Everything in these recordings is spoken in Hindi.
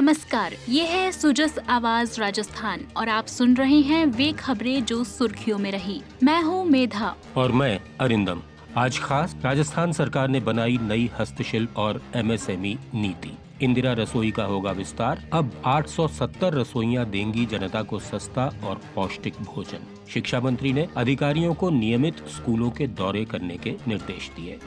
नमस्कार, ये है सुजस आवाज राजस्थान और आप सुन रहे हैं वे खबरें जो सुर्खियों में रही। मैं हूँ मेधा और मैं अरिंदम। आज खास राजस्थान सरकार ने बनाई नई हस्तशिल्प और एमएसएमई नीति। इंदिरा रसोई का होगा विस्तार। अब 870 रसोइयां देंगी जनता को सस्ता और पौष्टिक भोजन। शिक्षा मंत्री ने अधिकारियों को नियमित स्कूलों के दौरे करने के निर्देश दिए।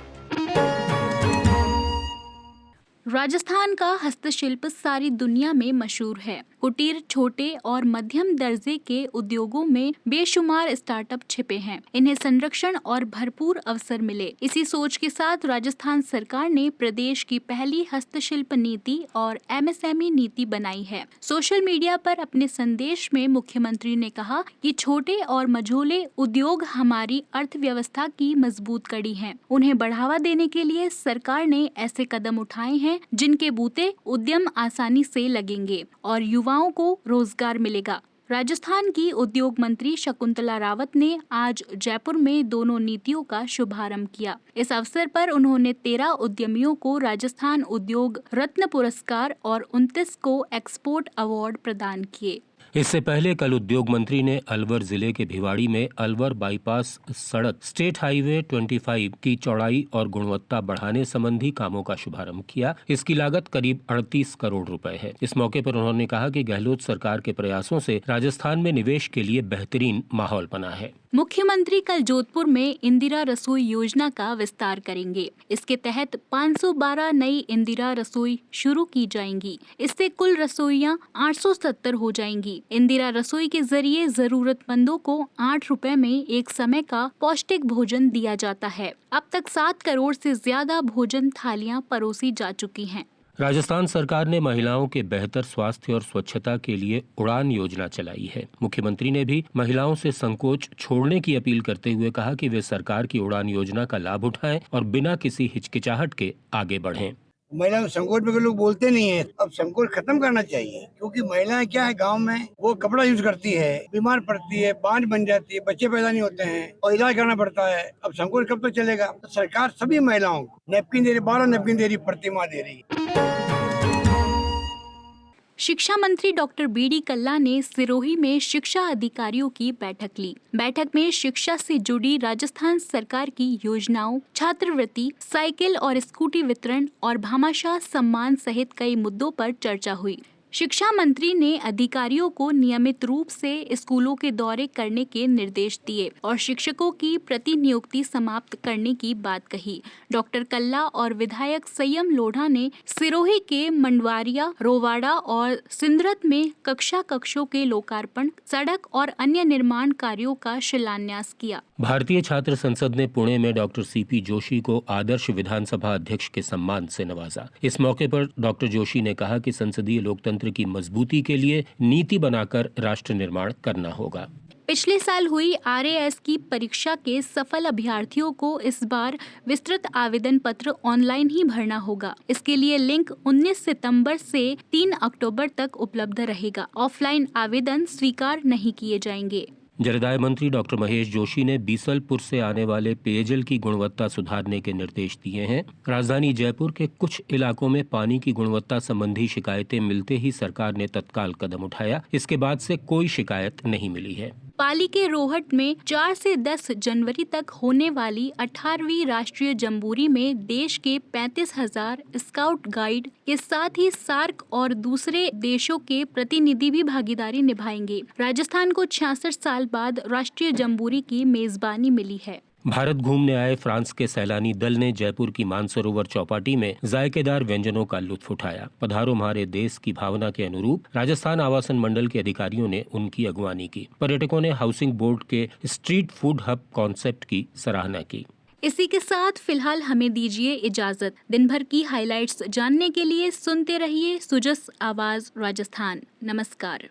राजस्थान का हस्तशिल्प सारी दुनिया में मशहूर है। कुटीर, छोटे और मध्यम दर्जे के उद्योगों में बेशुमार स्टार्टअप छिपे हैं। इन्हें संरक्षण और भरपूर अवसर मिले, इसी सोच के साथ राजस्थान सरकार ने प्रदेश की पहली हस्तशिल्प नीति और एमएसएमई नीति बनाई है। सोशल मीडिया पर अपने संदेश में मुख्यमंत्री ने कहा कि छोटे और मझोले उद्योग हमारी अर्थव्यवस्था की मजबूत कड़ी हैं। उन्हें बढ़ावा देने के लिए सरकार ने ऐसे कदम उठाए हैं जिनके बूते उद्यम आसानी से लगेंगे और युवाओं को रोजगार मिलेगा। राजस्थान की उद्योग मंत्री शकुंतला रावत ने आज जयपुर में दोनों नीतियों का शुभारंभ किया। इस अवसर पर उन्होंने 13 उद्यमियों को राजस्थान उद्योग रत्न पुरस्कार और 29 को एक्सपोर्ट अवार्ड प्रदान किए। इससे पहले कल उद्योग मंत्री ने अलवर जिले के भिवाड़ी में अलवर बाईपास सड़क स्टेट हाईवे 25 की चौड़ाई और गुणवत्ता बढ़ाने संबंधी कामों का शुभारंभ किया। इसकी लागत करीब 38 करोड़ रुपए है। इस मौके पर उन्होंने कहा कि गहलोत सरकार के प्रयासों से राजस्थान में निवेश के लिए बेहतरीन माहौल बना है। मुख्यमंत्री कल जोधपुर में इंदिरा रसोई योजना का विस्तार करेंगे। इसके तहत 512 नई इंदिरा रसोई शुरू की जाएंगी। इससे कुल रसोइयां 870 हो जाएंगी। इंदिरा रसोई के जरिए जरूरतमंदों को 8 रुपए में एक समय का पौष्टिक भोजन दिया जाता है। अब तक 7 करोड़ से ज्यादा भोजन थालियां परोसी जा चुकी हैं। राजस्थान सरकार ने महिलाओं के बेहतर स्वास्थ्य और स्वच्छता के लिए उड़ान योजना चलाई है। मुख्यमंत्री ने भी महिलाओं से संकोच छोड़ने की अपील करते हुए कहा कि वे सरकार की उड़ान योजना का लाभ उठाएं और बिना किसी हिचकिचाहट के आगे बढ़ें। महिला संकोच में लोग बोलते नहीं है, अब संकोच खत्म करना चाहिए, क्योंकि महिलाएं क्या है, गांव में वो कपड़ा यूज करती है, बीमार पड़ती है, बांझ बन जाती है, बच्चे पैदा नहीं होते हैं और इलाज करना पड़ता है। अब संकोच कब तक चलेगा? तो सरकार सभी महिलाओं को नैपकिन दे रही, 12 नैपकिन दे रही, प्रतिमाह दे रही। शिक्षा मंत्री डॉक्टर बीडी कल्ला ने सिरोही में शिक्षा अधिकारियों की बैठक ली। बैठक में शिक्षा से जुड़ी राजस्थान सरकार की योजनाओं, छात्रवृत्ति, साइकिल और स्कूटी वितरण और भामाशाह सम्मान सहित कई मुद्दों पर चर्चा हुई। शिक्षा मंत्री ने अधिकारियों को नियमित रूप से स्कूलों के दौरे करने के निर्देश दिए और शिक्षकों की प्रतिनियुक्ति समाप्त करने की बात कही। डॉक्टर कल्ला और विधायक संयम लोढ़ा ने सिरोही के मंडवारिया, रोवाड़ा और सिंदरत में कक्षों के लोकार्पण, सड़क और अन्य निर्माण कार्यों का शिलान्यास किया। भारतीय छात्र संसद ने पुणे में डॉक्टर सीपी जोशी को आदर्श विधानसभा अध्यक्ष के सम्मान से नवाजा। इस मौके पर डॉक्टर जोशी ने कहा कि संसदीय लोकतंत्र की मजबूती के लिए नीति बनाकर राष्ट्र निर्माण करना होगा। पिछले साल हुई आरएएस की परीक्षा के सफल अभ्यर्थियों को इस बार विस्तृत आवेदन पत्र ऑनलाइन ही भरना होगा। इसके लिए लिंक 19 सितंबर से 3 अक्टूबर तक उपलब्ध रहेगा। ऑफलाइन आवेदन स्वीकार नहीं किए जाएंगे। जलदाय मंत्री डॉक्टर महेश जोशी ने बीसलपुर से आने वाले पेयजल की गुणवत्ता सुधारने के निर्देश दिए हैं। राजधानी जयपुर के कुछ इलाकों में पानी की गुणवत्ता संबंधी शिकायतें मिलते ही सरकार ने तत्काल कदम उठाया। इसके बाद से कोई शिकायत नहीं मिली है। पाली के रोहट में 4 से 10 जनवरी तक होने वाली 18वीं राष्ट्रीय जम्बूरी में देश के 35,000 स्काउट गाइड के साथ ही सार्क और दूसरे देशों के प्रतिनिधि भी भागीदारी निभाएंगे। राजस्थान को 66 साल बाद राष्ट्रीय जम्बूरी की मेजबानी मिली है। भारत घूमने आए फ्रांस के सैलानी दल ने जयपुर की मानसरोवर चौपाटी में जायकेदार व्यंजनों का लुत्फ उठाया। पधारो हमारे देश की भावना के अनुरूप राजस्थान आवासन मंडल के अधिकारियों ने उनकी अगवानी की। पर्यटकों ने हाउसिंग बोर्ड के स्ट्रीट फूड हब कॉन्सेप्ट की सराहना की। इसी के साथ फिलहाल हमें दीजिए इजाजत। दिन भर की हाइलाइट्स जानने के लिए सुनते रहिए सुजस आवाज राजस्थान। नमस्कार।